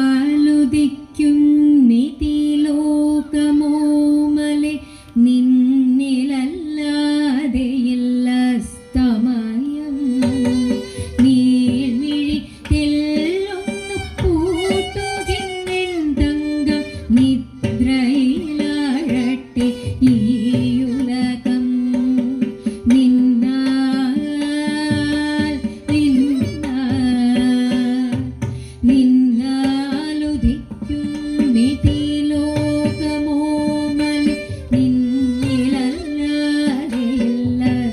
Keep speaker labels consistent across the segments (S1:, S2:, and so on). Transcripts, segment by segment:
S1: നിന്നാലുദിക്കും നിതിലോകമോമലെ നിന്നിലല്ലാതെയില്ല സ്തമയം നീൾമിഴി തെല്ലൊന്നു കൂട്ടുകിന്നെന്തങ്കം നിദ്രയിലാഴട്ടെ ഈയുലകം നിന്നാലുദിക്കും നിതിലോകമോമലെ നിന്നിലല്ലാതെയില്ല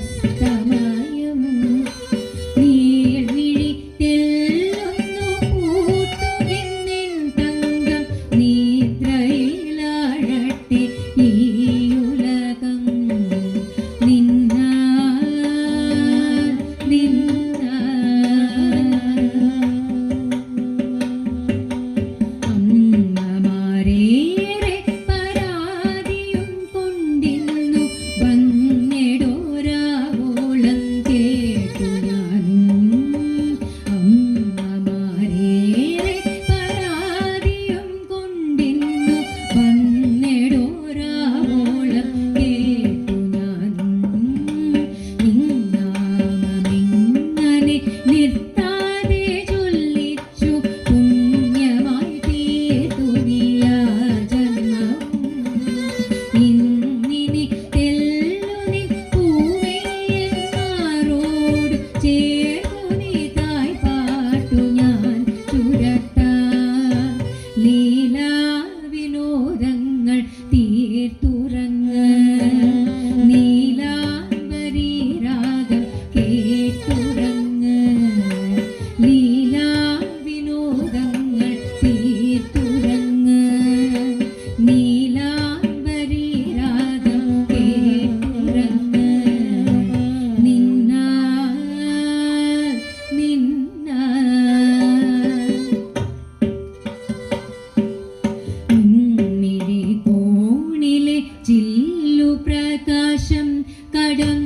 S1: സ്തമയം നീൾമിഴി തെല്ലൊന്നു കൂട്ടുകിന്നെന്തങ്കം നിദ്രയിലാഴട്ടെ ഈയുലകം അമ്മമാരേറെ പരാതിയും കൊണ്ടിന്നു വന്നിടോരാവോളം കേട്ടു ഞാനും അമ്മമാരേറെ പരാതിയും കൊണ്ടിന്നു വന്നിടോരാവോളം കേട്ടു ഞാനും നിന്നാമമിങ്ങനെ നിർത്താതെ ചൊല്ലിച്ചു പുണ്യമായി തീർത്തു നീയാ ജന്മവും ഇന്നിനി തെല്ലുനിൻ പൂവെയെന്നാരോട് ചേർന്നു നീതായി പാട്ടു ഞാൻ ചുരത്താം ലീലാവിനോദങ്ങൾ തീർത്തുറങ്ങ് നീലാംബരീരാഗം കേട്ടുറങ്ങ് ലീലാവിനോദങ്ങൾ തീർത്തുറങ്ങ് നീലാംബരീരാഗം കേട്ടുറങ്ങ് മിഴി കോണിലെ ചില്ലു പ്രകാശം കടം